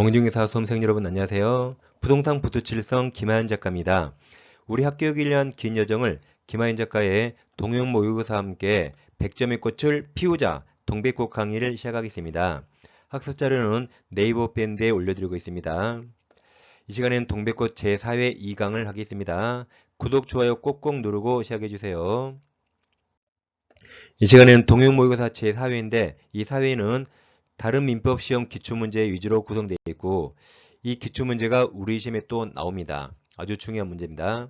공인중개사 수험생 여러분 안녕하세요. 부동산 부두칠성 김하연 작가입니다. 우리 학교육 1년 긴 여정을 김하연 작가의 동영 모의고사와 함께 100점의 꽃을 피우자 동백꽃 강의를 시작하겠습니다. 학습 자료는 네이버 밴드에 올려드리고 있습니다. 이 시간에는 동백꽃 제4회 2강을 하겠습니다. 구독, 좋아요 꼭꼭 누르고 시작해주세요. 이 시간에는 동영 모의고사 제4회인데 이 4회는 다른 민법시험 기출문제 위주로 구성되어 있고 이 기출문제가 우리 시험에 또 나옵니다. 아주 중요한 문제입니다.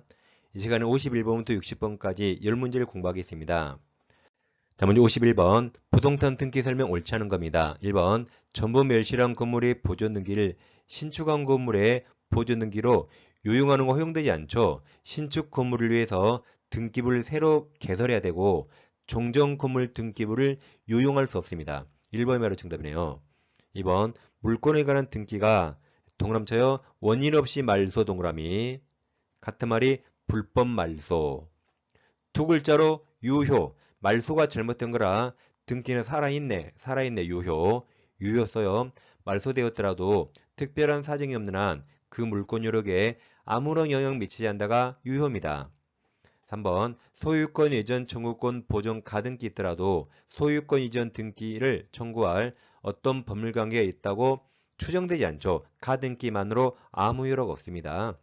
이 시간에 51번부터 60번까지 10문제를 공부하겠습니다. 자, 먼저 51번 부동산 등기 설명 옳지 않은 겁니다. 1번 전부 멸실한 건물의 보존 등기를 신축한 건물의 보존 등기로 요용하는 거 허용되지 않죠. 신축 건물을 위해서 등기부를 새로 개설해야 되고 종전 건물 등기부를 요용할 수 없습니다. 1번이 바로 정답이네요. 2번 물건에 관한 등기가 동그라미쳐요. 원인 없이 말소 동그라미 같은 말이 불법 말소 두 글자로 유효 말소가 잘못된 거라 등기는 살아있네 유효 써요. 말소되었더라도 특별한 사정이 없는 한 그 물권 요력에 아무런 영향 미치지 않다가 유효입니다. 3번 소유권 이전 청구권 보존 가등기 있더라도 소유권 이전 등기를 청구할 어떤 법률관계가 있다고 추정되지 않죠. 가등기만으로 아무 효력 없습니다.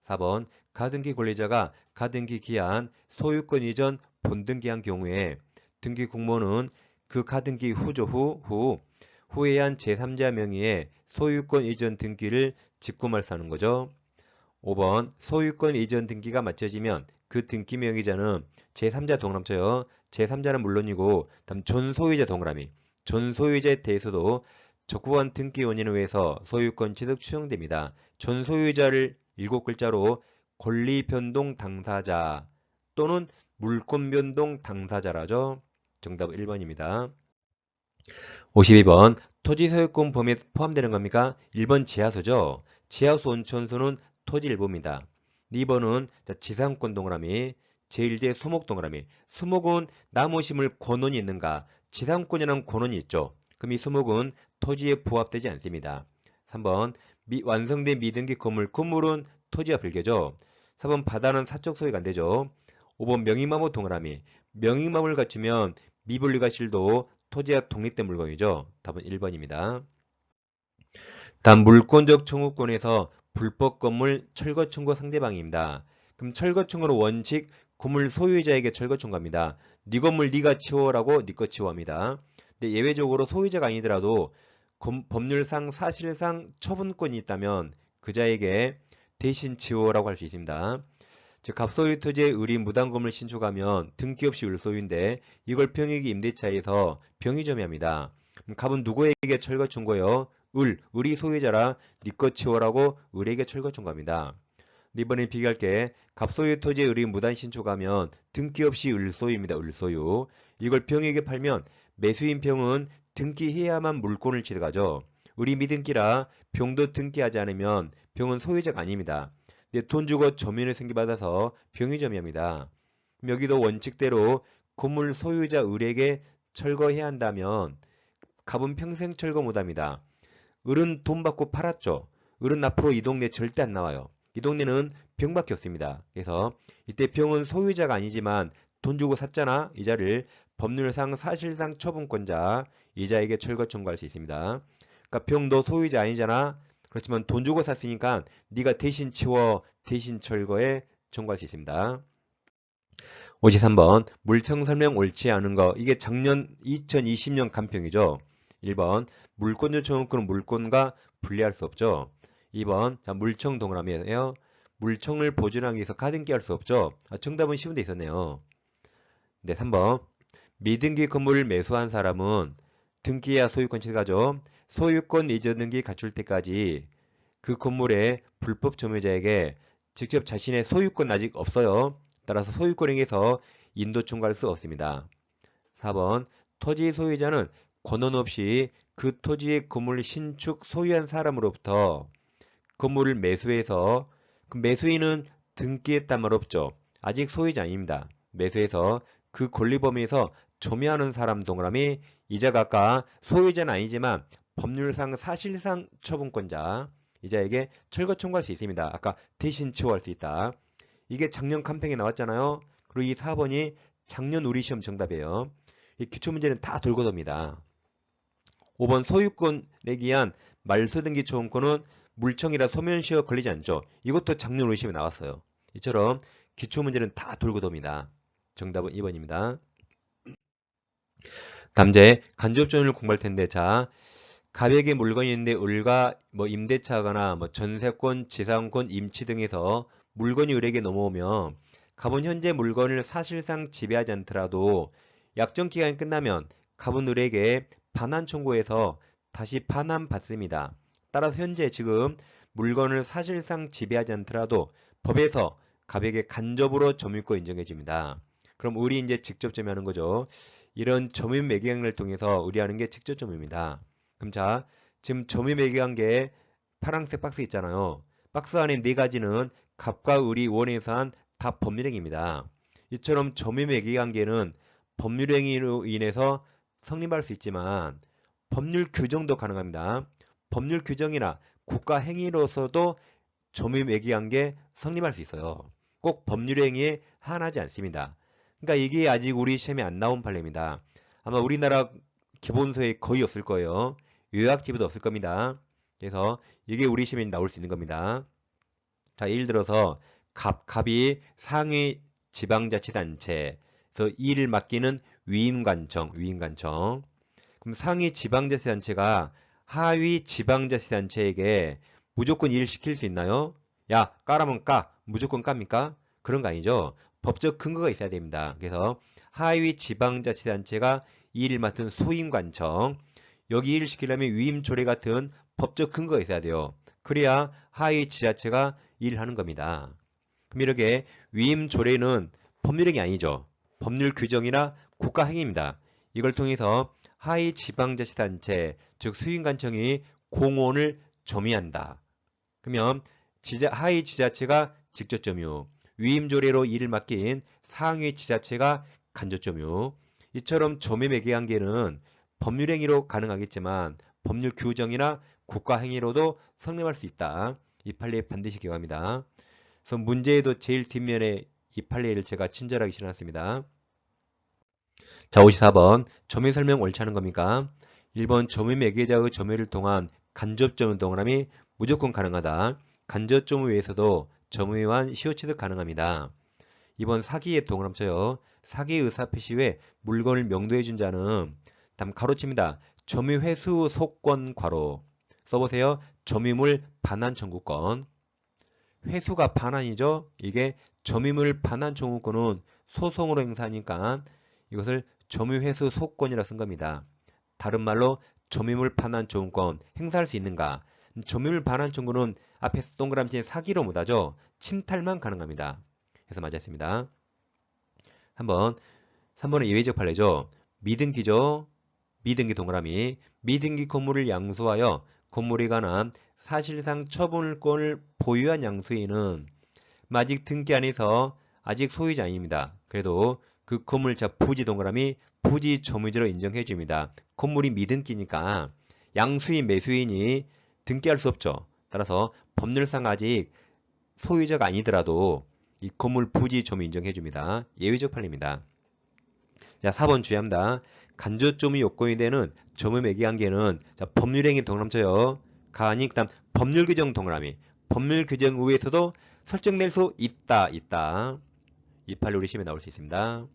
4번 가등기 권리자가 가등기 기한 소유권 이전 본등기한 경우에 등기 공모는 그 가등기 후에 한 제3자 명의의 소유권 이전 등기를 직구 말소하는 거죠. 5번 소유권 이전 등기가 맞춰지면 그 등기 명의자는 제3자 동그라미쳐요. 제3자는 물론이고 다음 전소유자 동그라미 전소유자에 대해서도 적법한 등기 원인을 위해서 소유권 취득 추정됩니다. 전소유자를 7글자로 권리변동 당사자 또는 물권변동 당사자라죠. 정답 1번입니다. 52번 토지 소유권 범위에 포함되는 겁니까? 1번 지하수죠. 지하수 온천수는 토지 일부입니다. 2번은 지상권 동그라미 제1대 수목 동그라미 수목은 나무 심을 권원이 있는가? 지상권이라는 권원이 있죠. 그럼 이 수목은 토지에 부합되지 않습니다. 3번 완성된 미등기 건물은 토지와 별개죠. 4번 바다는 사적 소유가 안되죠. 5번 명의마모 동그라미 명의마모를 갖추면 미분리가 실도 토지와 독립된 물건이죠. 답은 1번입니다. 다음 물권적 청구권에서 불법 건물 철거 청구 상대방입니다. 그럼 철거 청구는 원칙 건물 소유자에게 철거 청구합니다. 네 건물 네가 치워라고 네 거 치워합니다. 근데 예외적으로 소유자가 아니더라도 법률상 사실상 처분권이 있다면 그자에게 대신 치워라고 할 수 있습니다. 즉 갑소유 토지에 의리 무단 건물 신축하면 등기 없이 을소유인데 이걸 평익이 임대차에서 병의점유합니다. 갑은 누구에게 철거 청구해요? 을이 소유자라 네 거 치워라고 을에게 철거 청구합니다. 이번에 비교할게. 갑소유 토지에 의리 무단 신축하면 등기 없이 을소유입니다. 을소유. 이걸 병에게 팔면 매수인 병은 등기해야만 물권을 취득하죠. 을이 미등기라 병도 등기하지 않으면 병은 소유자가 아닙니다. 돈 주고 점유를 승계받아서 병의점유합니다. 여기도 원칙대로 건물 소유자 을에게 철거해야 한다면 갑은 평생 철거 못합니다. 을은 돈 받고 팔았죠. 을은 앞으로 이 동네 절대 안 나와요. 이 동네는 병밖에 없습니다. 그래서 이때 병은 소유자가 아니지만 돈 주고 샀잖아. 이자를 법률상 사실상 처분권자 이자에게 철거 청구할 수 있습니다. 그러니까 병도 소유자 아니잖아. 그렇지만 돈 주고 샀으니까 네가 대신 치워 대신 철거에 청구할 수 있습니다. 53번 물청 설명 옳지 않은 거 이게 작년 2020년 간평이죠. 1번 물권조 청구권은 물권과 분리할 수 없죠. 2번 자, 물청 동그라미에요. 물청을 보존하기 위해서 가등기 할 수 없죠. 정답은 쉬운 데 있었네요. 네, 3번 미등기 건물을 매수한 사람은 등기해야 소유권 취득하죠. 소유권 이전 등기 갖출 때까지 그 건물의 불법 점유자에게 직접 자신의 소유권 아직 없어요. 따라서 소유권에게서 인도 청구할 수 없습니다. 4번 토지 소유자는 권한 없이 그 토지의 건물을 신축 소유한 사람으로부터 건물을 매수해서 그 매수인은 등기했단 말 없죠. 아직 소유자 아닙니다. 매수해서 그 권리 범위에서 점유하는 사람 동그라미 이자가 아까 소유자는 아니지만 법률상 사실상 처분권자 이 자에게 철거 청구할 수 있습니다. 아까 대신 처우할 수 있다. 이게 작년 칸팽에 나왔잖아요. 그리고 이 4번이 작년 우리 시험 정답이에요. 이 기출문제는 다 돌고 돕니다. 5번 소유권에 기한 말소등기 초음권은 물청이라 소멸시효 걸리지 않죠. 이것도 작년 우리 시험에 나왔어요. 이처럼 기출문제는 다 돌고 돕니다. 정답은 2번입니다. 다음 제 간접전을 공부할 텐데 자 가백의 물건이 있는데 을과 임대차거나 전세권, 지상권, 임치 등에서 물건이 을에게 넘어오면 갑은 현재 물건을 사실상 지배하지 않더라도 약정 기간이 끝나면 갑은 을에게 반환 청구해서 다시 반환 받습니다. 따라서 현재 지금 물건을 사실상 지배하지 않더라도 법에서 갑에게 간접으로 점유권 인정해 줍니다. 그럼 을이 이제 직접 점유하는 거죠. 이런 점유 매개관계를 통해서 의뢰하는 게 직접 점유입니다. 그럼 자, 지금 점유 매개관계 파란색 박스 있잖아요. 박스 안에 네 가지는 갑과 을이 원에서 한 다 법률행위입니다. 이처럼 점유 매개관계는 법률행위로 인해서 성립할 수 있지만 법률 규정도 가능합니다. 법률 규정이나 국가 행위로서도 점유 매개관계 성립할 수 있어요. 꼭 법률행위에 한하지 않습니다. 그러니까 이게 아직 우리 시험에 안 나온 판례입니다. 아마 우리나라 기본서에 거의 없을 거예요. 요약집에도 없을 겁니다. 그래서 이게 우리 시험에 나올 수 있는 겁니다. 자, 예를 들어서 갑이 상위 지방자치단체에서 일을 맡기는 위임관청. 그럼 상위 지방자치단체가 하위 지방자치단체에게 무조건 일을 시킬 수 있나요? 야, 까라면 까. 무조건 깝니까? 그런 거 아니죠. 법적 근거가 있어야 됩니다. 그래서 하위 지방자치단체가 이 일을 맡은 소임관청, 여기 일을 시키려면 위임조례 같은 법적 근거가 있어야 돼요. 그래야 하위 지자체가 일을 하는 겁니다. 그럼 이렇게 위임조례는 법률행위 아니죠. 법률 규정이나 국가행위입니다. 이걸 통해서 하위 지방자치단체, 즉 수임관청이 공원을 점유한다. 그러면 하위 지자체가 직접 점유, 위임조례로 일을 맡긴 상위 지자체가 간접 점유. 이처럼 점유 매개관계는 법률행위로 가능하겠지만 법률 규정이나 국가행위로도 성립할 수 있다. 이 판례 반드시 기억합니다. 그래서 문제에도 제일 뒷면에 이 판례를 제가 친절하게 실어놨습니다. 자, 54번 점유 설명 옳지 않은 겁니까? 1번 점유 매개자의 점유를 통한 간접 점유 동그라미 무조건 가능하다. 간접 점유 외에서도 점유한 시효 취득 가능합니다. 2번 사기의 동그라미 쳐요. 사기 의사 표시 외 물건을 명도해 준 자는 다음 가로칩니다. 점유 회수 소권 괄호 써보세요. 점유물 반환 청구권. 회수가 반환이죠. 이게 점유물 반환 청구권은 소송으로 행사하니까 이것을 점유 회수 소권이라 쓴 겁니다. 다른 말로 점유물 반환 청구권 행사할 수 있는가? 점유물 반환 청구는 앞에 동그라미 친 사기로 못하죠. 침탈만 가능합니다. 해서 맞았습니다. 3번은 예외적 판례죠. 미등기죠. 미등기 동그라미. 미등기 건물을 양수하여 건물에 관한 사실상 처분권을 보유한 양수인은 아직 등기 안에서 아직 소유자 아닙니다. 그래도 그 건물자 부지 동그라미 부지 점유자로 인정해 줍니다. 건물이 미등기니까 양수인 매수인이 등기할 수 없죠. 따라서 법률상 아직 소유자가 아니더라도 이 건물 부지 점유 인정해 줍니다. 예외적 판례입니다. 자, 4번 주의합니다. 간접 점유 요건이 되는 점유 매개관계는 법률행위 동그라미 쳐요. 가니 그다음 법률 규정 동그라미. 법률 규정 의에서도 설정될 수 있다. 이 판례 우리 시험에 나올 수 있습니다.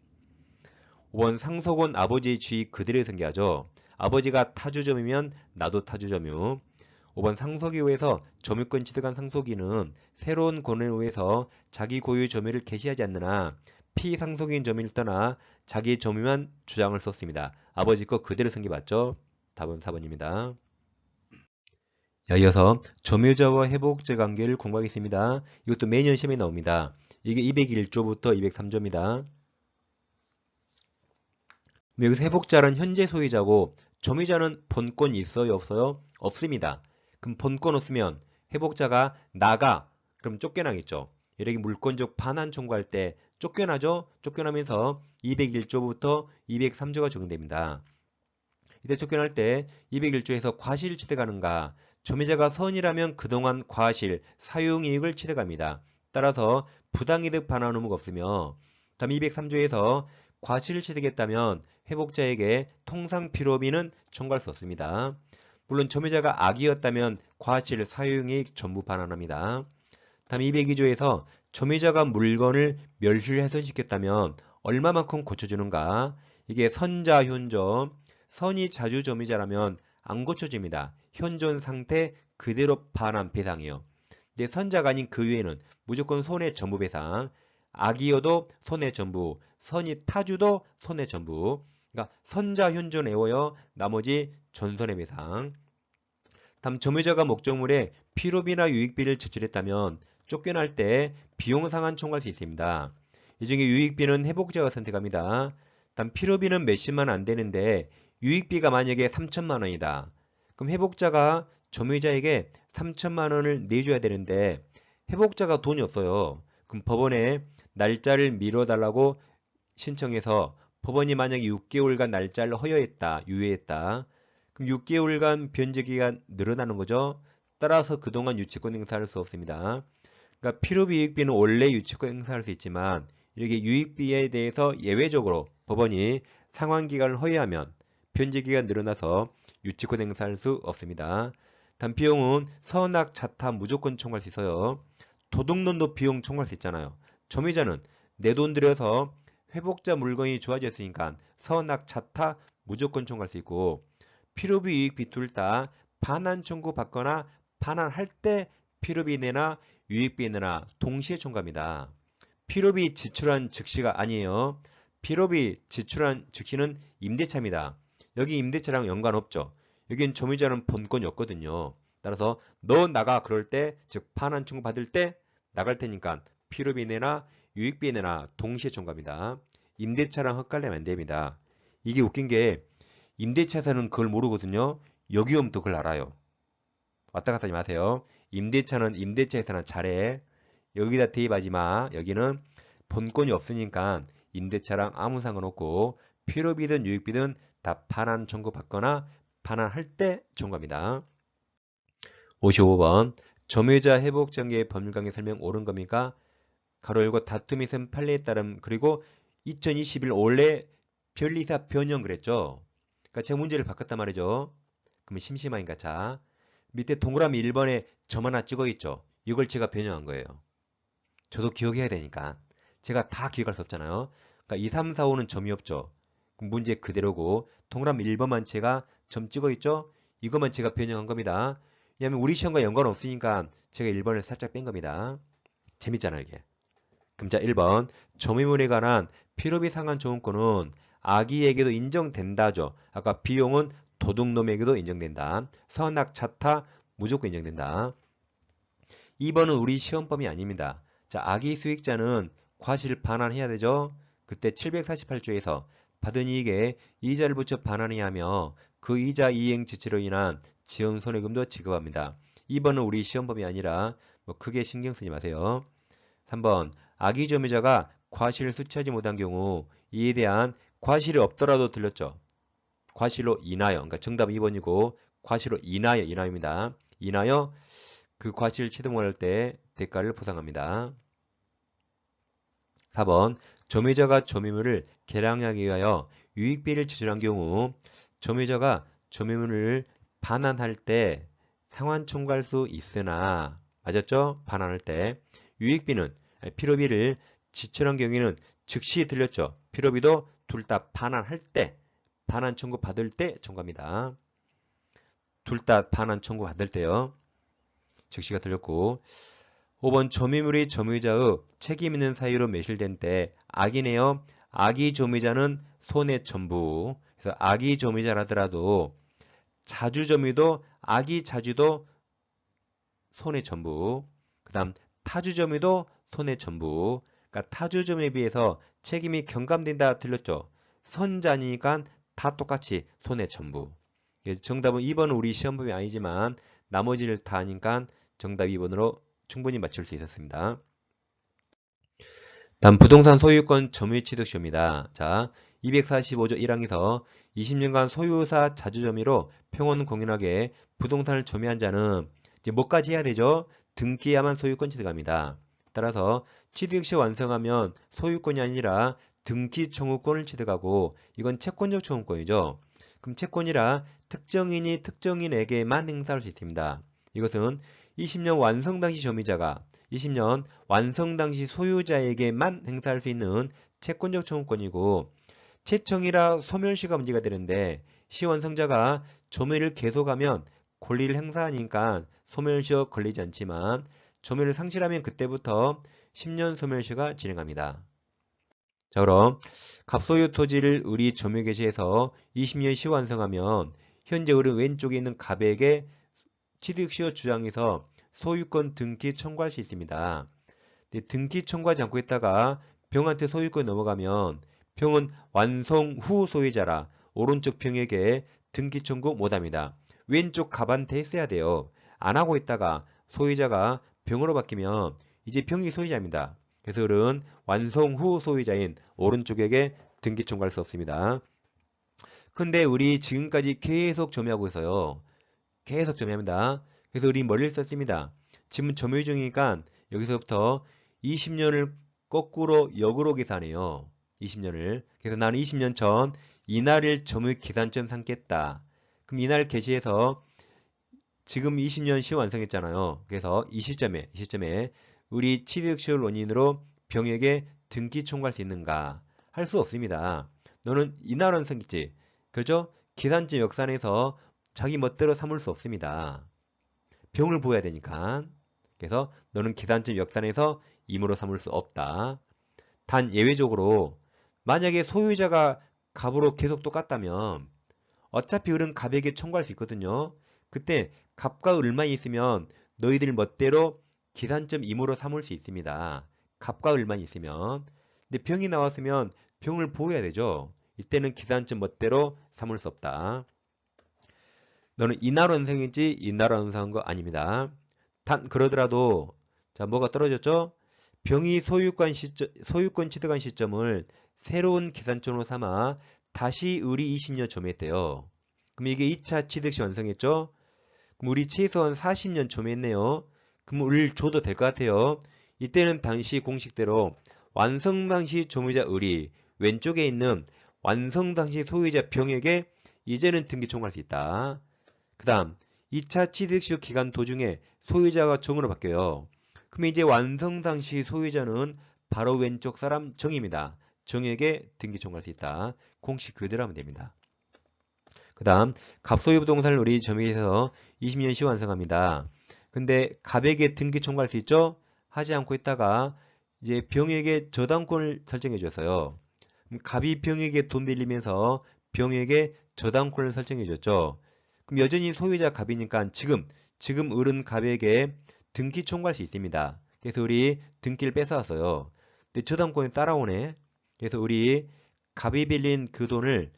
5번 상속은 아버지의 주의 그대로 생겨하죠. 아버지가 타주점이면 나도 타주점유. 5번 상속에 의해서 점유권 취득한 상속인은 새로운 권한에 의해서 자기 고유 점유를 개시하지 않느나 피상속인 점유를 떠나 자기 점유만 주장을 썼습니다. 아버지 거 그대로 생겨봤죠. 답은 4번입니다. 이어서 점유자와 회복자 관계를 공부하겠습니다. 이것도 매년 시험에 나옵니다. 이게 201조부터 203조입니다. 여기서 회복자는 현재 소유자고 점유자는 본권이 있어요? 없어요? 없습니다. 그럼 본권 없으면 회복자가 나가. 그럼 쫓겨나겠죠. 이렇게 물권적 반환 청구할 때 쫓겨나죠? 쫓겨나면서 201조부터 203조가 적용됩니다. 이때 쫓겨날 때 201조에서 과실 취득하는가? 점유자가 선이라면 그동안 과실, 사용이익을 취득합니다. 따라서 부당이득 반환 의무가 없으며 다음 203조에서 과실 취득했다면 회복자에게 통상 필요비는 청구할 수 없습니다. 물론 점유자가 악의였다면 과실, 사용이익 전부 반환합니다. 다음 202조에서 점유자가 물건을 멸실훼손시켰다면 얼마만큼 고쳐주는가? 이게 선자, 현존, 선이 자주 점유자라면 안 고쳐집니다. 현존 상태 그대로 반환 배상이요. 근데 선자가 아닌 그 외에는 무조건 손해 전부 배상, 악이어도 손해 전부, 선이 타주도 손해 전부. 그러니까 선자, 현존 애워요. 나머지 전손해 배상. 다음 점유자가 목적물에 필요비나 유익비를 지출했다면 쫓겨날 때 비용 상환 청구할 수 있습니다. 이 중에 유익비는 회복자가 선택합니다. 다음 필요비는 몇십만 원 안 되는데 유익비가 만약에 3천만 원이다. 그럼 회복자가 점유자에게 3천만 원을 내줘야 되는데 회복자가 돈이 없어요. 그럼 법원에 날짜를 미뤄달라고 신청해서 법원이 만약에 6개월간 날짜를 허여했다, 유예했다. 그럼 6개월간 변제기간 늘어나는 거죠. 따라서 그동안 유치권 행사할 수 없습니다. 그러니까 필요비익비는 원래 유치권 행사할 수 있지만 이렇게 유익비에 대해서 예외적으로 법원이 상환기간을 허여하면 변제기간 늘어나서 유치권 행사할 수 없습니다. 다음 비용은 선악, 자타 무조건 청구할 수 있어요. 도둑놈도 비용 청구할 수 있잖아요. 점유자는 내 돈 들여서 회복자 물건이 좋아졌으니까 선악, 자타 무조건 청구할 수 있고 필요비, 유익비 둘 다 반환 청구 받거나 반환할 때 필요비 내나 유익비 내나 동시에 청구합니다. 필요비 지출한 즉시가 아니에요. 필요비 지출한 즉시는 임대차입니다. 여기 임대차랑 연관없죠. 여긴 점유자는 본권이 없거든요. 따라서 너 나가 그럴 때, 즉 반환 청구 받을 때 나갈 테니까 필요비 내나 유익비 내나 동시에 청구합니다. 임대차랑 헷갈리면 안 됩니다. 이게 웃긴 게 임대차에서는 그걸 모르거든요. 여기 오면 또 그걸 알아요. 왔다 갔다 하지 마세요. 임대차는 임대차에서는 잘해. 여기다 대입하지 마. 여기는 본권이 없으니까 임대차랑 아무 상관없고 필요비든 유익비든 다 반환 청구 받거나 반환할 때 청구합니다. 55번 점유자 회복 전개의 법률 관계 설명 옳은 겁니까? 가로 열고 다툼이 있음 판례에 따름 그리고 2021 올해 변리사 변형 그랬죠. 그러니까 제가 문제를 바꿨단 말이죠. 그러면 심심하니까 자 밑에 동그라미 1번에 점 하나 찍어 있죠. 이걸 제가 변형한 거예요. 저도 기억해야 되니까. 제가 다 기억할 수 없잖아요. 그러니까 2, 3, 4, 5는 점이 없죠. 그럼 문제 그대로고 동그라미 1번만 제가 점 찍어 있죠. 이것만 제가 변형한 겁니다. 왜냐하면 우리 시험과 연관 없으니까 제가 1번을 살짝 뺀 겁니다. 재밌잖아요 이게. 그럼 자 1번 점유물에 관한 필요비 상환 조언권은 악의에게도 인정된다죠. 아까 비용은 도둑놈에게도 인정된다. 선악, 자타 무조건 인정된다. 2번은 우리 시험범위 아닙니다. 자, 악의 수익자는 과실 반환해야 되죠. 그때 748조에서 받은 이익에 이자를 붙여 반환해야 하며 그 이자 이행 지출로 인한 지연 손해금도 지급합니다. 2번은 우리 시험범위 아니라 뭐 크게 신경 쓰지 마세요. 3번 악의 점유자가 과실을 수취하지 못한 경우 이에 대한 과실이 없더라도 들렸죠. 과실로 인하여, 그러니까 정답 2번이고 과실로 인하여입니다. 인하여 그 과실 취득할 때 대가를 보상합니다. 4번 점유자가 점유물을 개량하기 위하여 유익비를 지출한 경우 점유자가 점유물을 반환할 때 상환 청구할 수 있으나 맞았죠? 반환할 때 유익비는 필요비를 지출한 경우에는 즉시 들렸죠. 필요비도 둘 다 반환할 때 반환 청구 받을 때 청구합니다. 둘 다 반환 청구 받을 때요. 즉시가 들렸고 5번 점유물이 점유자의 책임 있는 사유로 매실된 때 악이네요. 악의 점유자는 손해 전부. 그래서 악의 점유자라더라도 자주 점유도 악의 자주도 손해 전부. 그 다음 타주 점유도 손해 전부. 그러니까 타주 점유에 비해서 책임이 경감된다 틀렸죠. 선자니까 다 똑같이 손해 전부. 정답은 2번은 우리 시험범위 아니지만 나머지를 다 하니까 정답 2번으로 충분히 맞출 수 있었습니다. 다음 부동산 소유권 점유취득시효입니다. 자, 245조 1항에서 20년간 소유사 자주점유로 평온공연하게 부동산을 점유한 자는 이제 뭐까지 해야 되죠? 등기해야만 소유권 취득합니다. 따라서 취득 시 완성하면 소유권이 아니라 등기 청구권을 취득하고 이건 채권적 청구권이죠. 그럼 채권이라 특정인이 특정인에게만 행사할 수 있습니다. 이것은 20년 완성 당시 점유자가 20년 완성 당시 소유자에게만 행사할 수 있는 채권적 청구권이고 채청이라 소멸시가 문제가 되는데 시완성자가 점유를 계속하면 권리를 행사하니까 소멸시효 걸리지 않지만 점유를 상실하면 그때부터 10년 소멸시효가 진행합니다. 자, 그럼 갑소유 토지를 을이 점유 개시해서 20년 시완성하면 현재 을은 왼쪽에 있는 갑에게 취득시효 주장해서 소유권 등기 청구할 수 있습니다. 등기 청구하지 않고 있다가 병한테 소유권이 넘어가면 병은 완성 후 소유자라 오른쪽 병에게 등기 청구 못합니다. 왼쪽 갑한테 했어야 돼요. 안 하고 있다가 소유자가 병으로 바뀌면 이제 병이 소유자입니다. 그래서 을은 완성 후 소유자인 오른쪽에게 등기 청구할 수 없습니다. 근데 우리 지금까지 계속 점유하고 있어요. 계속 점유합니다. 그래서 우리 머리를 썼습니다. 지금 점유 중이니까 여기서부터 20년을 거꾸로 역으로 계산해요. 20년을. 그래서 나는 20년 전 이날을 점유 계산점 삼겠다. 그럼 이날 개시해서 지금 20년 시 완성했잖아요. 그래서 이 시점에 우리 취득시효를 원인으로 병에게 등기 청구할 수 있는가? 할 수 없습니다. 너는 이날 완성했지. 그죠? 계산점 역산해서 자기 멋대로 삼을 수 없습니다. 병을 보여야 되니까. 그래서 너는 계산점 역산해서 임으로 삼을 수 없다. 단 예외적으로 만약에 소유자가 갑으로 계속 똑같다면 어차피 을은 갑에게 청구할 수 있거든요. 그때 갑과 을만 있으면 너희들 멋대로 계산점 임으로 삼을 수 있습니다. 갑과 을만 있으면. 근데 병이 나왔으면 병을 보여야 되죠. 이때는 계산점 멋대로 삼을 수 없다. 너는 이날 완성했지 이날 완성한 거 아닙니다. 단 그러더라도 자 뭐가 떨어졌죠? 병이 소유권 취득한 시점을 새로운 계산점으로 삼아 다시 을이 20년 점유했대요. 그럼 이게 2차 취득 시 완성했죠? 그럼 우리 최소한 40년 점유했네요. 그럼 을 줘도 될 것 같아요. 이때는 당시 공식대로 완성 당시 점유자 을이 왼쪽에 있는 완성 당시 소유자 병에게 이제는 등기 청구할 수 있다. 그 다음 2차 취득 시 기간 도중에 소유자가 정으로 바뀌어요. 그럼 이제 완성 당시 소유자는 바로 왼쪽 사람 정입니다. 정에게 등기 청구할 수 있다. 공식 그대로 하면 됩니다. 그 다음 갑소유 부동산을 우리 점유해서 20년 시 완성합니다. 근데 갑에게 등기 청구할 수 있죠? 하지 않고 있다가 이제 병에게 저당권을 설정해 줬어요. 그럼 갑이 병에게 돈 빌리면서 병에게 저당권을 설정해 줬죠. 그럼 여전히 소유자 갑이니까 지금 을은 갑에게 등기 청구할 수 있습니다. 그래서 우리 등기를 뺏어왔어요. 근데 저당권이 따라오네. 그래서 우리 갑이 빌린 그 돈을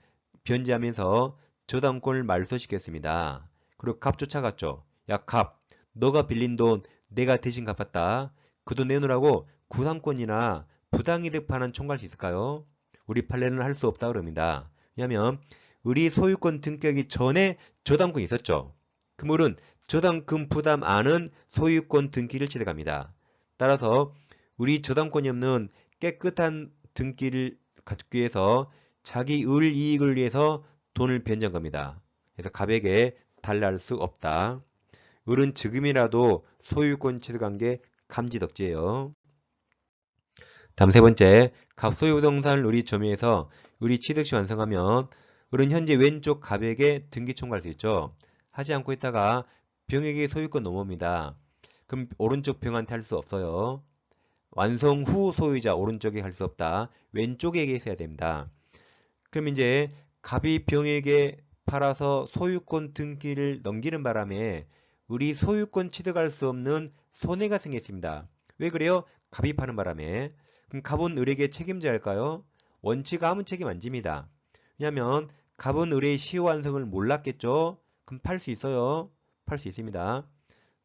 변제하면서 저당권을 말소시켰습니다. 그리고 갑 쫓아갔죠. 야, 갑, 너가 빌린 돈 내가 대신 갚았다. 그 돈 내놓으라고 구상권이나 부당이득 반환 청구할 수 있을까요? 우리 판례는 할 수 없다 그럽니다. 왜냐하면 우리 소유권 등기하기 전에 저당권이 있었죠. 그럼 을은 저당권 부담 안은 소유권 등기를 취득합니다. 따라서 우리 저당권이 없는 깨끗한 등기를 갖기 위해서 자기 을 이익을 위해서 돈을 변제한 겁니다. 그래서 갑에게 달라할 수 없다. 을은 지금이라도 소유권 취득한 게 감지덕지예요. 다음 세 번째, 갑소유 부동산을 우리 점유해서 우리 취득 시 완성하면 을은 현재 왼쪽 갑에게 등기 청구할 수 있죠. 하지 않고 있다가 병에게 소유권 넘어옵니다. 그럼 오른쪽 병한테 할 수 없어요. 완성 후 소유자 오른쪽에 할 수 없다. 왼쪽에게 있어야 됩니다. 그럼 이제 갑이 병에게 팔아서 소유권 등기를 넘기는 바람에 우리 소유권 취득할 수 없는 손해가 생겼습니다. 왜 그래요? 갑이 파는 바람에. 그럼 갑은 을에게 책임져야 할까요? 원칙 아무 책임 안 집니다. 왜냐하면 갑은 을의 시효 완성을 몰랐겠죠? 그럼 팔 수 있어요. 팔 수 있습니다.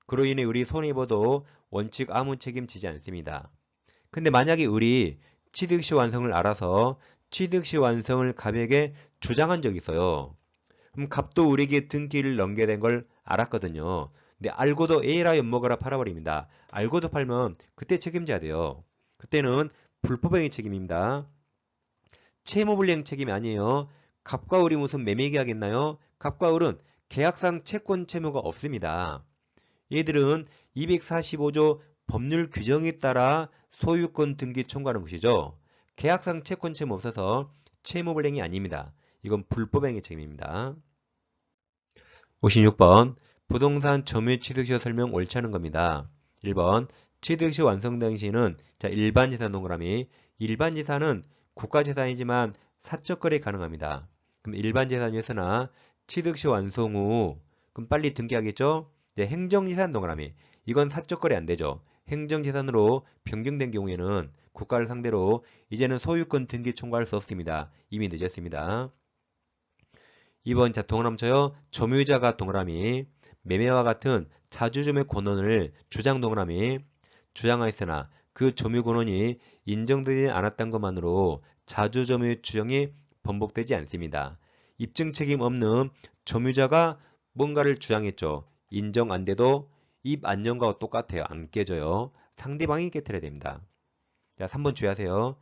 그로 인해 을이 손해입어도 원칙 아무 책임지지 않습니다. 근데 만약에 을이 취득시 완성을 알아서 취득시 완성을 갑에게 주장한 적이 있어요. 그럼 갑도 우리에게 등기를 넘게 된 걸 알았거든요. 근데 알고도 A라 엿먹어라 팔아버립니다. 알고도 팔면 그때 책임져야 돼요. 그때는 불법행위 책임입니다. 채무불이행 책임이 아니에요. 갑과 을이 무슨 매매 계약했나요? 갑과 을은 계약상 채권 채무가 없습니다. 얘들은 245조 법률 규정에 따라 소유권 등기 청구하는 것이죠. 계약상 채권 채무 없어서 채무불이행이 아닙니다. 이건 불법행위 책임입니다. 56번 부동산 점유 취득시효 설명 옳지 않은 겁니다. 1번 취득시 완성 당시는 일반 재산 동그라미 일반 재산은 국가 재산이지만 사적 거래 가능합니다. 그럼 일반 재산이었으나 취득시 완성 후 그럼 빨리 등기하겠죠? 이제 행정재산 동그라미 이건 사적 거래 안 되죠. 행정재산으로 변경된 경우에는 국가를 상대로 이제는 소유권 등기 청구할 수 없습니다. 이미 늦었습니다. 2번 동그라미쳐요. 점유자가 동그라미 매매와 같은 자주점의 권한을 주장 동그라미 주장하였으나 그 점유 권한이 인정되지 않았던 것만으로 자주점유의 주장이 번복되지 않습니다. 입증 책임 없는 점유자가 뭔가를 주장했죠. 인정 안 돼도 입 안정과 똑같아요. 안 깨져요. 상대방이 깨트려야 됩니다. 자, 3번 주의하세요.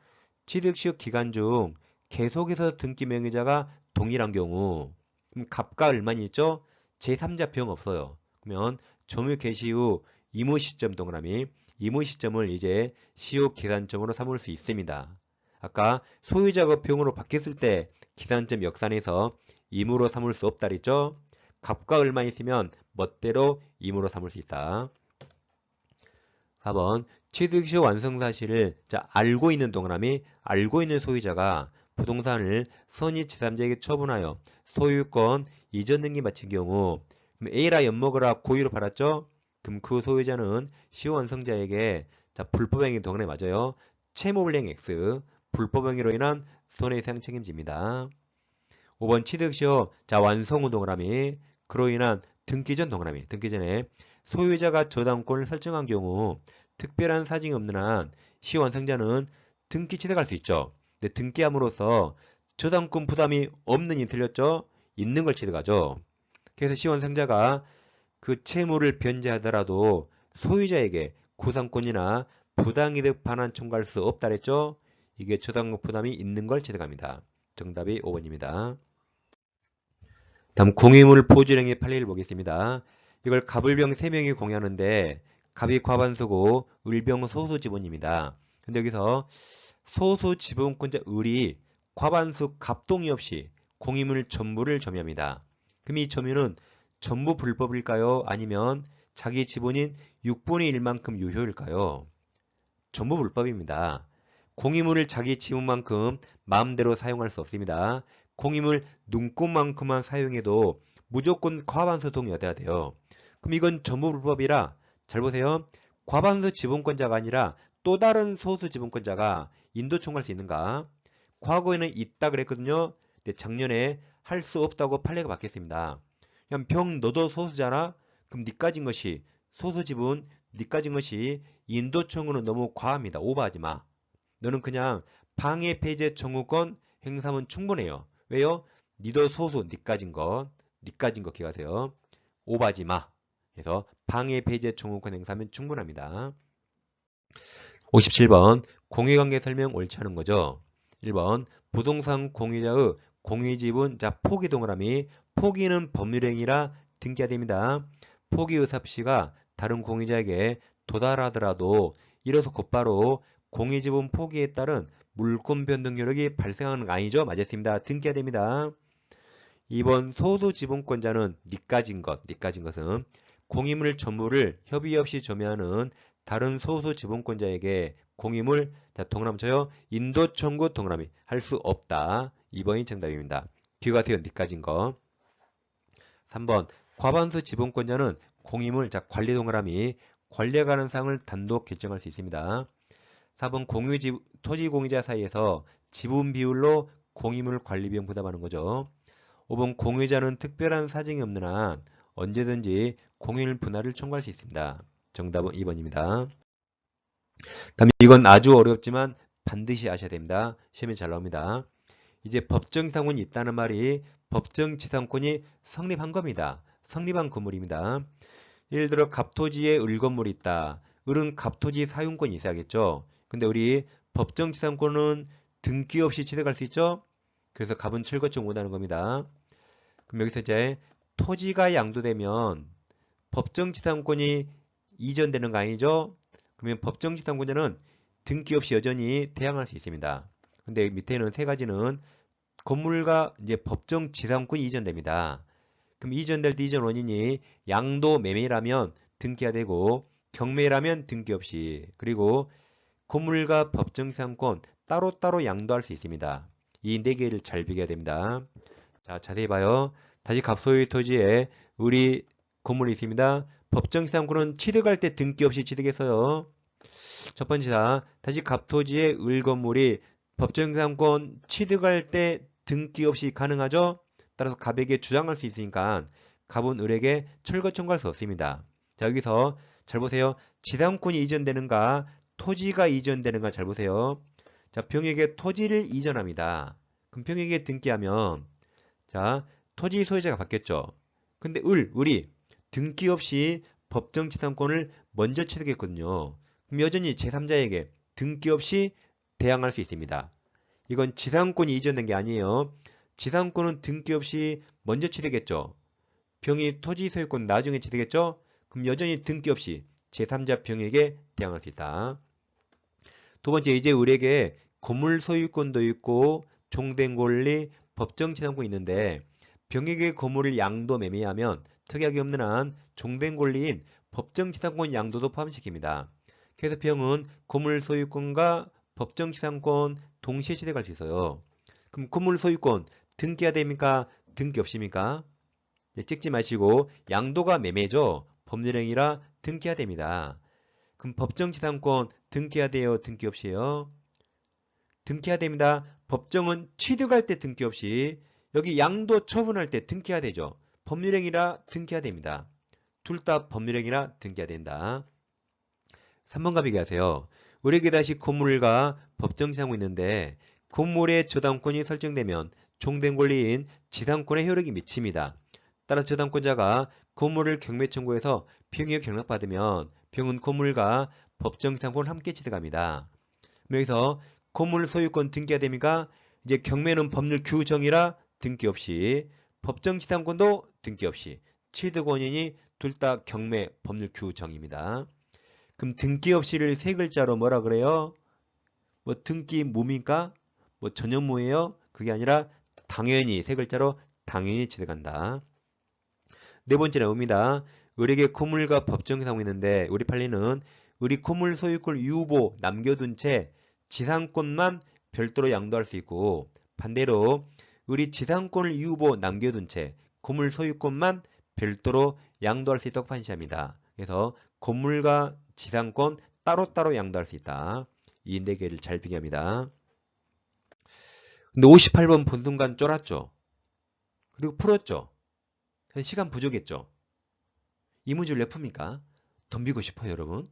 취득시효 기간 중 계속해서 등기 명의자가 동일한 경우 그럼 갑과 을만 있죠? 제3자 비용 없어요. 그러면 점유 개시 후 이무 시점 동그라미 이무 시점을 이제 시효 계산점으로 삼을 수 있습니다. 아까 소유자가 비용으로 바뀌었을 때 계산점 역산해서 임으로 삼을 수 없다 그랬죠? 갑과 을만 있으면 멋대로 임으로 삼을 수 있다. 4번 취득시 완성 사실을 알고 있는 동그라미 알고 있는 소유자가 부동산을 선의 제3자에게 처분하여 소유권 이전 등기 마친 경우 A라 엿먹으라 고의로 팔았죠? 그럼 그 소유자는 시효완성자에게 불법행위 동그라미 맞아요. 채무불이행 X 불법행위로 인한 손해배상 책임집니다. 5번 취득시효 완성 후 동그라미 그로 인한 등기 전 동그라미 등기 전에 소유자가 저당권을 설정한 경우 특별한 사정이 없는 한 시효완성자는 등기 취득할 수 있죠. 근데 등기함으로써 저당권 부담이 없는 이 틀렸죠? 있는 걸 취득하죠. 그래서 시효완성자가 그 채무를 변제하더라도 소유자에게 구상권이나 부당이득 반환 청구할 수 없다 그랬죠? 이게 저당권 부담이 있는 걸 취득합니다. 정답이 5번입니다. 다음 공유물 포주령의 판례를 보겠습니다. 이걸 갑을병 3명이 공유하는데 갑이 과반수고 을병 소수 지분입니다. 근데 여기서 소수 지분권자 을이 과반수 갑동의 없이 공유물 전부를 점유합니다. 그럼 이 점유는 전부 불법일까요? 아니면 자기 지분인 6분의 1만큼 유효일까요? 전부 불법입니다. 공유물을 자기 지분만큼 마음대로 사용할 수 없습니다. 공유물 눈꽃만큼만 사용해도 무조건 과반수 동의받아야 돼요. 그럼 이건 전부 불법이라 잘 보세요. 과반수 지분권자가 아니라 또 다른 소수 지분권자가 인도 청구할 수 있는가? 과거에는 있다 그랬거든요. 근데 작년에 할 수 없다고 판례가 바뀌었습니다. 그냥 병 너도 소수잖아? 그럼 니 가진 것이 소수 지분, 니 가진 것이 인도 청구는 너무 과합니다. 오버하지 마. 너는 그냥 방해 폐제 청구권 행사하면 충분해요. 왜요? 니도 소수, 니 가진 거 기억하세요. 오버하지 마. 그래서 방해 폐제 청구권 행사하면 충분합니다. 57번 공유관계 설명 옳지 않은 거죠. 1번 부동산 공유자의 공유지분 포기 동그라미 포기는 법률행위라 등기해야 됩니다. 포기 의사표시가 다른 공유자에게 도달하더라도 이로써 곧바로 공유지분 포기에 따른 물권 변동 효력이 발생하는 거 아니죠? 맞았습니다. 등기해야 됩니다. 2번 소수 지분권자는 니 가진 것은 공유물 전부를 협의 없이 점유하는 다른 소수 지분권자에게 공유물 동그라미 쳐요. 인도 청구 동그라미 할 수 없다. 2번이 정답입니다. 기억하세요. 니 가진 거. 3번 과반수 지분권자는 공유물 관리 동그라미 관리에 관한 사항을 단독 결정할 수 있습니다. 4번 토지 공유자 사이에서 지분 비율로 공유물 관리 비용 부담하는 거죠. 5번 공유자는 특별한 사정이 없는 한 언제든지 공유물 분할을 청구할 수 있습니다. 정답은 2번입니다. 다음 이건 아주 어렵지만 반드시 아셔야 됩니다. 시험에 잘 나옵니다. 이제 법정지상권이 있다는 말이 법정지상권이 성립한 겁니다. 성립한 건물입니다. 예를 들어 갑토지에 을건물이 있다. 을은 갑토지 사용권이 있어야겠죠. 근데 우리 법정지상권은 등기 없이 취득할 수 있죠. 그래서 갑은 철거치 못하는 겁니다. 그럼 여기서 이제 토지가 양도되면 법정지상권이 이전되는 거 아니죠? 그러면 법정지상권자는 등기 없이 여전히 대항할 수 있습니다. 근데 밑에는 세 가지는 건물과 이제 법정지상권이 이전됩니다. 그럼 이전될 때 이전 원인이 양도 매매라면 등기가 되고 경매라면 등기 없이, 그리고 건물과 법정지상권 따로따로 양도할 수 있습니다. 이 네 개를 잘 비교해야 됩니다. 자, 자세히 봐요. 다시 갑소유 토지에 우리 건물이 있습니다. 법정지상권은 취득할 때 등기 없이 취득했어요. 첫 번째다. 다시 갑토지의 을 건물이 법정지상권 취득할 때 등기 없이 가능하죠? 따라서 갑에게 주장할 수 있으니까 갑은 을에게 철거 청구할 수 없습니다. 자, 여기서 잘 보세요. 지상권이 이전되는가 토지가 이전되는가 잘 보세요. 자, 병에게 토지를 이전합니다. 그럼 병에게 등기하면 자, 토지 소유자가 바뀌었죠. 근데 을이 등기 없이 법정지상권을 먼저 취득했거든요. 그럼 여전히 제3자에게 등기 없이 대항할 수 있습니다. 이건 지상권이 이전된 게 아니에요. 지상권은 등기 없이 먼저 취득했죠. 병이 토지 소유권 나중에 취득했죠. 그럼 여전히 등기 없이 제3자 병에게 대항할 수 있다. 두 번째, 이제 을에게 건물 소유권도 있고 종된 권리, 법정지상권이 있는데 병에게 건물을 양도 매매하면 특약이 없는 한 종된 권리인 법정지상권 양도도 포함시킵니다. 그래서 병은 건물 소유권과 법정지상권 동시에 취득할 수 있어요. 그럼 건물 소유권 등기해야 됩니까? 등기 없습니까? 네, 찍지 마시고 양도가 매매죠. 법률행위라 등기해야 됩니다. 그럼 법정지상권 등기해야 돼요? 등기 없이요? 등기해야 됩니다. 법정은 취득할 때 등기 없이, 여기 양도 처분할 때 등기해야 되죠. 법률행위라 등기해야 됩니다. 둘 다 법률행위라 등기해야 된다. 3번과 비교하세요. 우리에게 다시 건물과 법정지상권이 있는데 건물의 저당권이 설정되면 종된 권리인 지상권에 효력이 미칩니다. 따라서 저당권자가 건물을 경매 청구해서 병에 경락받으면 병은 건물과 법정지상권을 함께 취득합니다. 여기서 건물 소유권 등기해야 됩니까? 이제 경매는 법률 규정이라 등기 없이, 법정지상권도 등기 없이, 취득 원인이 둘 다 경매 법률 규정입니다. 그럼 등기 없이를 세 글자로 뭐라 그래요? 뭐 등기 뭡니까? 뭐 전현무예요? 그게 아니라 당연히, 세 글자로 당연히 취득한다. 네 번째는 옵니다. 을에게 건물과 법정지상권이 있는데 우리 판례는 을이 건물 소유권을 유보 남겨둔 채 지상권만 별도로 양도할 수 있고, 반대로 을이 지상권을 유보 남겨둔 채 건물 소유권만 별도로 양도할 수 있다고 판시합니다. 그래서 건물과 지상권 따로따로 양도할 수 있다. 이 네 개를 잘 비교합니다. 근데 58번 본 순간 쫄았죠? 그리고 풀었죠? 시간 부족했죠? 이 문제를 왜 풉니까? 덤비고 싶어요, 여러분.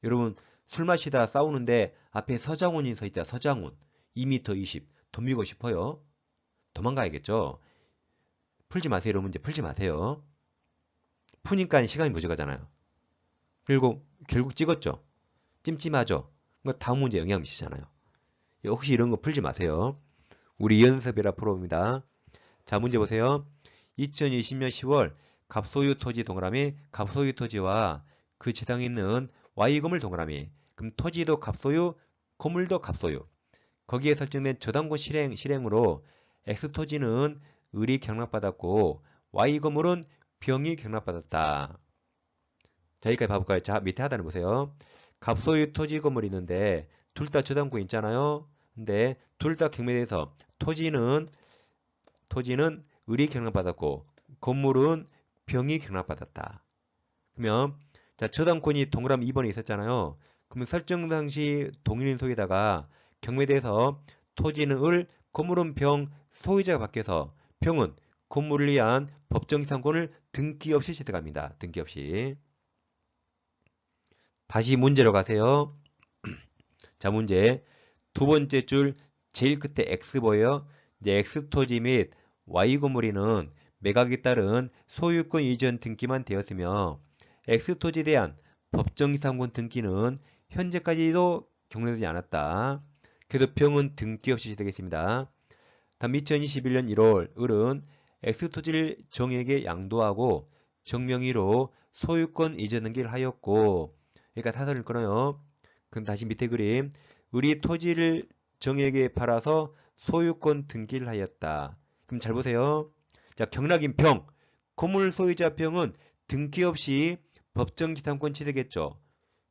여러분, 술 마시다 싸우는데 앞에 서장훈이 서 있다. 서장훈. 2m 20. 덤비고 싶어요? 도망가야겠죠? 풀지 마세요. 이런 문제 풀지 마세요. 푸니까 시간이 부족하잖아요. 그리고 결국 찍었죠? 찜찜하죠? 다음 문제 영향 미치잖아요. 혹시 이런 거 풀지 마세요. 우리 연습이라 풀어봅니다. 자, 문제 보세요. 2020년 10월 갑소유 토지 동그라미, 갑소유 토지와 그 지상에 있는 Y건물 동그라미. 그럼 토지도 갑소유, 건물도 갑소유. 거기에 설정된 저당권 실행으로 X토지는 을이 경락받았고 Y건물은 병이 경락받았다. 자, 여기까지 봐볼까요? 자, 밑에 하단을 보세요. 갑소유 토지 건물이 있는데 둘 다 저당권 있잖아요. 근데 둘 다 경매돼서 토지는 을이 경락받았고 건물은 병이 경락받았다. 그러면 자, 저당권이 동그라미 2번에 있었잖아요. 그러면 설정 당시 동일인 소유다가 경매돼서 토지는 을, 건물은 병, 소유자가 바뀌어서 병은 건물을 위한 법정지상권을 등기 없이 취득합니다. 등기 없이. 다시 문제로 가세요. 자, 문제. 두 번째 줄 제일 끝에 X 보여요? 이제 X 토지 및 Y 건물에는 매각에 따른 소유권 이전 등기만 되었으며 X 토지에 대한 법정 이상권 등기는 현재까지도 경로되지 않았다. 그래서 병은 등기 없이 되겠습니다. 다음 2021년 1월 을은 X토지를 정에게 양도하고 정명의로 소유권 이전 등기를 하였고, 그러니까 사설을 끊어요. 그럼 다시 밑에 그림, 을이 토지를 정에게 팔아서 소유권 등기를 하였다. 그럼 잘 보세요. 자, 경락인 병, 건물 소유자 병은 등기 없이 법정지상권 취득했죠.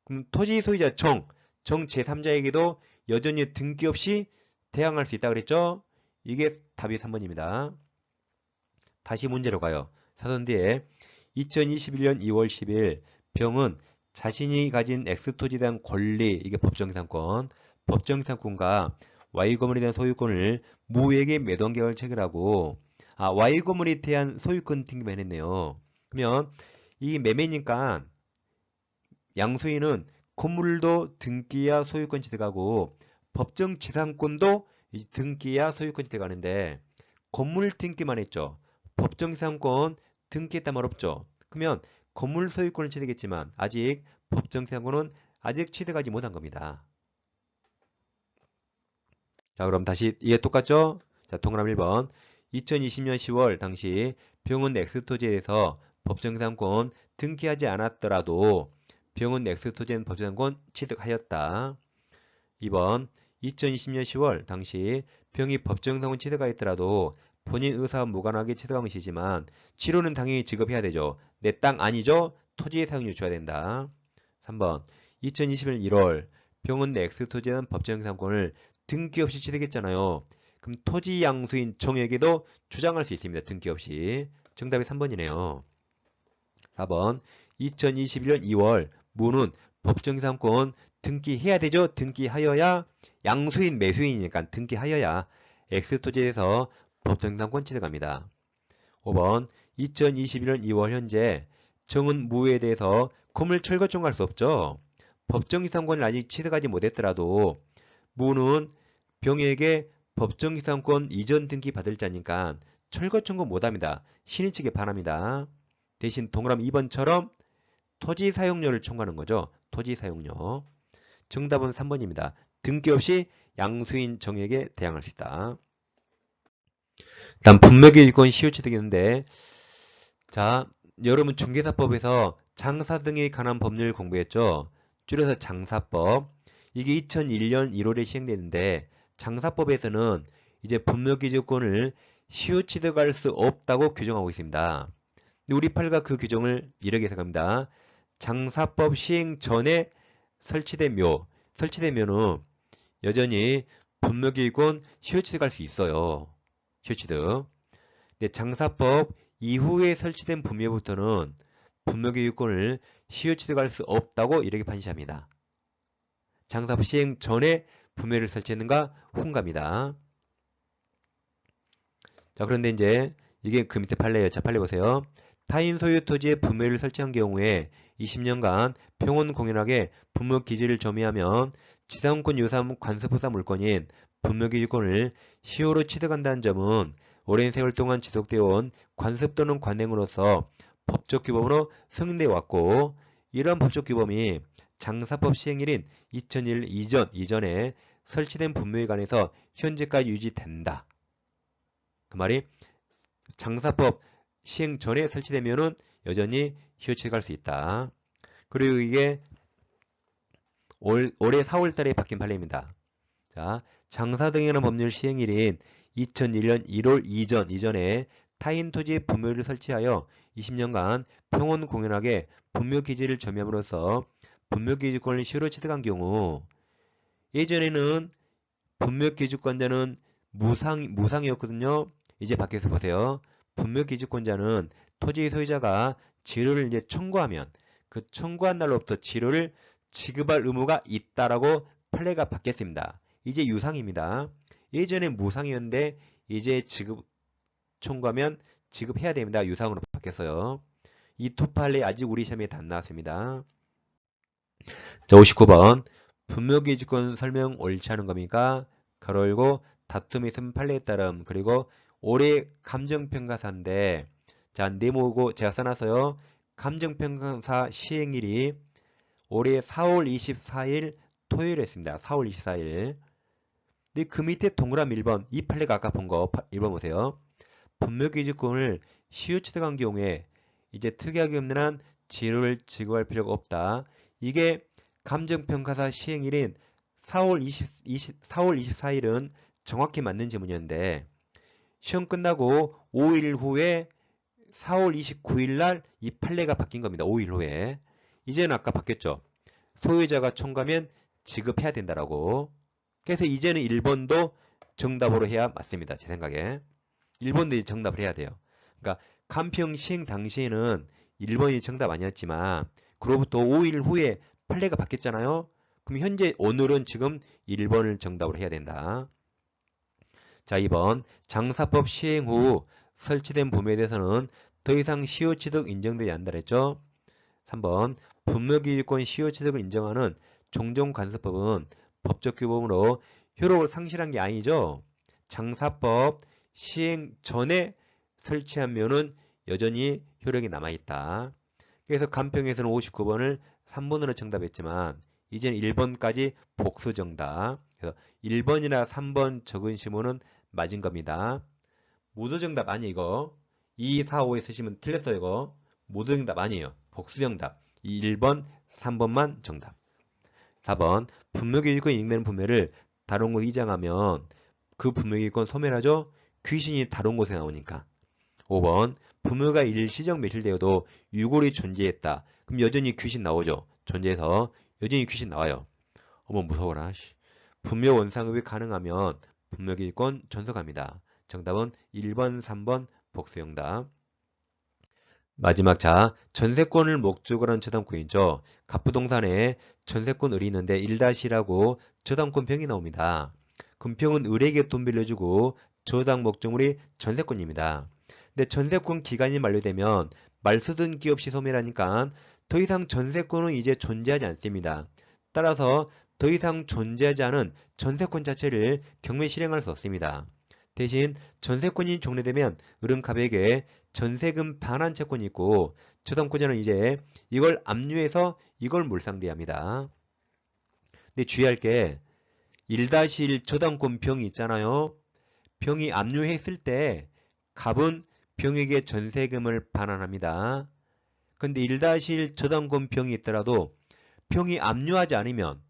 그럼 토지 소유자 정 제3자에게도 여전히 등기 없이 대항할 수 있다 그랬죠? 이게 답이 3번입니다. 다시 문제로 가요. 사선 뒤에 2021년 2월 10일 병은 자신이 가진 X토지에 대한 권리, 이게 법정상권, 법정상권과 Y건물에 대한 소유권을 무에게 매도한 계약을 체결하고, Y건물에 대한 소유권 등기만 했네요. 그러면 이 매매니까 양수인은 건물도 등기야 소유권 취득하고 법정 지상권도 등기야 소유권 취득하는데 건물 등기만 했죠. 법정 지상권 등기했단 말 없죠. 그러면 건물 소유권을 취득했지만 아직 법정 지상권은 아직 취득하지 못한 겁니다. 자, 그럼 다시 이게 똑같죠? 자, 동그라미 1번. 2020년 10월 당시 병은 X토지에 대해서 법정 지상권 등기하지 않았더라도 병은 X토지엔 법정지상권 취득하였다. 2번. 2020년 10월 당시 병이 법정지상권 취득하였더라도 본인 의사와 무관하게 취득한 것이지만 치료는 당연히 지급해야 되죠. 내 땅 아니죠? 토지의 사용료 줘야 된다. 3번. 2021년 1월 병은 X토지에 대한 법정지상권을 등기 없이 취득했잖아요. 그럼 토지 양수인 정에게도 주장할 수 있습니다. 등기 없이. 정답이 3번이네요. 4번. 2021년 2월 무는 법정지상권 등기해야 되죠. 등기하여야 양수인 매수인이니까 등기하여야 X토지에서 법정지상권 취득합니다. 5번. 2021년 2월 현재 정은 무에 대해서 건물 철거 청구할 수 없죠. 법정지상권을 아직 취득하지 못했더라도 무는 병에게 법정지상권 이전 등기 받을 자니까 철거 청구 못합니다. 신의 측에 반합니다. 대신 동그라미 2번처럼 토지 사용료를 청구하는 거죠. 토지 사용료. 정답은 3번입니다. 등기 없이 양수인 정에게 대항할 수 있다. 다음 분묘기일권 시효취득이 있는데, 자, 여러분 중개사법에서 장사 등에 관한 법률 공부했죠. 줄여서 장사법. 이게 2001년 1월에 시행되는데 장사법에서는 이제 분묘기일권을 시효취득할 수 없다고 규정하고 있습니다. 우리 팔과 그 규정을 이렇게 해석합니다. 장사법 시행 전에 설치된 묘는 여전히 분묘기일권 시효취득할 수 있어요. 시효취득. 근데 장사법 이후에 설치된 분묘부터는 분묘기일권을 시효취득할 수 없다고 이렇게 판시합니다. 장사법 시행 전에 분묘를 설치했는가 후인가입니다. 자, 그런데 이제 이게 그 밑에 판례예요. 자, 판례 보세요. 타인 소유 토지에 분묘를 설치한 경우에 20년간 평온 공연하게 분묘 기지를 점유하면 지상권 유산 관습부사 물건인 분묘기지권을 시효로 취득한다는 점은 오랜 세월 동안 지속되어 온 관습 또는 관행으로서 법적 규범으로 승인되어 왔고, 이러한 법적 규범이 장사법 시행일인 2001 이전에 설치된 분묘에 관해서 현재까지 유지된다. 그 말이 장사법 시행 전에 설치되면은 여전히 시효취득할 수 있다. 그리고 이게 올해 4월 달에 바뀐 판례입니다. 자, 장사 등이라는 법률 시행일인 2001년 1월 이전에 타인 토지에 분묘를 설치하여 20년간 평온 공연하게 분묘 기지를 점유함으로써 분묘 기지권을 시효로 취득한 경우, 예전에는 분묘 기지권자는 무상이었거든요. 이제 바뀌어서 보세요. 분묘 기지권자는 토지 소유자가 지료를 이제 청구하면 그 청구한 날로부터 지료를 지급할 의무가 있다라고 판례가 바뀌었습니다. 이제 유상입니다. 예전에 무상이었는데 이제 청구하면 지급해야 됩니다. 유상으로 바뀌었어요. 이 두 판례 아직 우리 시험에 안 나왔습니다. 자, 59번. 분묘기지권 설명 옳지 않은 겁니까? 가로 열고 다툼이 있으면 판례에 따름. 그리고 올해 감정평가사인데 자, 네모고 제가 써놨어요. 감정평가사 시행일이 올해 4월 24일 토요일이었습니다. 4월 24일. 근데 그 밑에 동그라미 1번, 이 판례가 아까 본 거 1번 보세요. 분묘기지권을 시효취득한 경우에 이제 특이하게 없는 한 지료를 지급할 필요가 없다. 이게 감정평가사 시행일인 4월 24일은 정확히 맞는 지문이었는데 시험 끝나고 5일 후에 4월 29일 날 이 판례가 바뀐 겁니다. 5일 후에. 이제는 아까 바뀌었죠. 소유자가 총가면 지급해야 된다라고. 그래서 이제는 1번도 정답으로 해야 맞습니다. 제 생각에. 1번도 정답을 해야 돼요. 그러니까 감평 시행 당시에는 1번이 정답 아니었지만 그로부터 5일 후에 판례가 바뀌었잖아요. 그럼 현재 오늘은 지금 1번을 정답으로 해야 된다. 자, 2번 장사법 시행 후 설치된 범위에 대해서는 더 이상 시효취득 인정되지 않는다 그랬죠. 3번 분묘기지권 시효취득을 인정하는 종전관습법은 법적 규범으로 효력을 상실한 게 아니죠. 장사법 시행 전에 설치한 묘는 여전히 효력이 남아있다. 그래서 간평에서는 59번을 3번으로 정답했지만 이제는 1번까지 복수 정답. 그래서 1번이나 3번 적은 시문은 맞은 겁니다. 모두 정답 아니 이거. 2, 4, 5에 쓰시면 틀렸어요 이거. 모두 정답 아니에요. 복수 정답. 1번, 3번만 정답. 4번 분묘기지권 이행되는 분묘를 다른 곳에 이장하면 그 분묘기지권 소멸하죠. 귀신이 다른 곳에 나오니까. 5번 분묘가 일시적 멸실되어도 유골이 존재했다. 그럼 여전히 귀신 나오죠. 존재해서 여전히 귀신 나와요. 어머 무서워라. 분묘 원상급이 가능하면 분묘기지권 존속합니다. 정답은 1번, 3번 복수정답. 마지막 자, 전세권을 목적으로 한 저당권이죠. 갑부동산에 전세권 을이 있는데 1-라고 저당권 병이 나옵니다. 금평은 을에게 돈 빌려주고 저당 목적물이 전세권입니다. 근데 전세권 기간이 만료되면 말소든 기 없이 소멸하니까 더 이상 전세권은 이제 존재하지 않습니다. 따라서 더 이상 존재하지 않은 전세권 자체를 경매 실행할 수 없습니다. 대신 전세권이 종료되면 을은갑에게 전세금 반환 채권이 있고 저당권자는 이제 이걸 압류해서 이걸 몰상대합니다. 근데 주의할 게 1-1 저당권 병이 있잖아요. 병이 압류했을 때 갑은 병에게 전세금을 반환합니다. 근데 1-1 저당권 병이 있더라도 병이 압류하지 않으면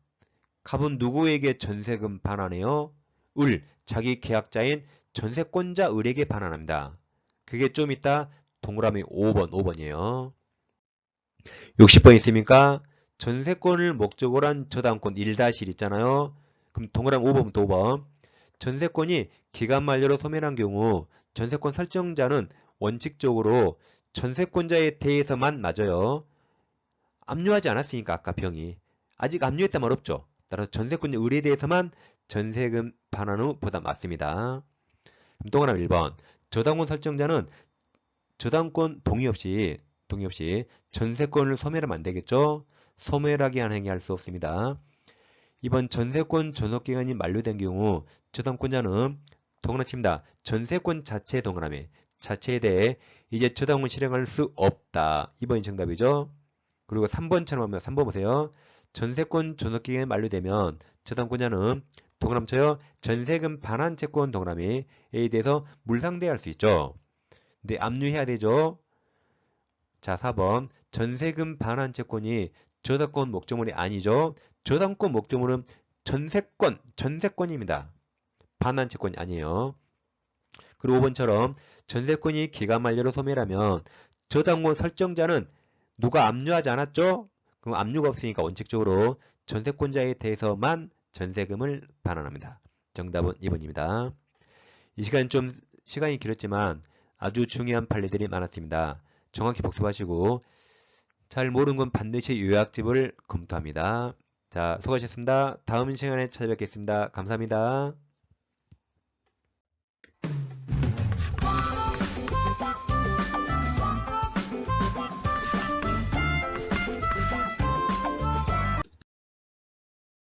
갑은 누구에게 전세금 반환해요? 을, 자기 계약자인 전세권자 을에게 반환합니다. 그게 좀 이따 동그라미 5번이에요. 60번 있습니까? 전세권을 목적으로 한 저당권 1-1 있잖아요. 그럼 동그라미 5번부터 5번. 전세권이 기간 만료로 소멸한 경우 전세권 설정자는 원칙적으로 전세권자에 대해서만 맞아요. 압류하지 않았으니까 아까 병이. 아직 압류했단 말 없죠. 따라서 전세권자 을에 대해서만 전세금 반환 후 부담 맞습니다. 동그라미 1번. 저당권 설정자는 저당권 동의 없이 전세권을 소멸하면 안 되겠죠? 소멸하게 하는 행위 할 수 없습니다. 이번 전세권 존속기간이 만료된 경우 저당권자는 동그라미 칩니다. 전세권 자체 동그라미 자체에 대해 이제 저당권 실행할 수 없다. 2번이 정답이죠. 그리고 3번처럼 하면 3번 보세요. 전세권 존속기간이 만료되면 저당권자는 동그라미 쳐요. 전세금 반환 채권 동그라미에 대해서 물상대할 수 있죠. 근데 압류해야 되죠. 자, 4번. 전세금 반환 채권이 저당권 목적물이 아니죠. 저당권 목적물은 전세권입니다. 반환 채권이 아니에요. 그리고 5번처럼 전세권이 기간 만료로 소멸하면 저당권 설정자는 누가 압류하지 않았죠? 그럼 압류가 없으니까 원칙적으로 전세권자에 대해서만 전세금을 반환합니다. 정답은 2번입니다. 이 시간 좀 시간이 길었지만 아주 중요한 판례들이 많았습니다. 정확히 복습하시고 잘 모르는 건 반드시 요약집을 검토합니다. 자, 수고하셨습니다. 다음 시간에 찾아뵙겠습니다. 감사합니다.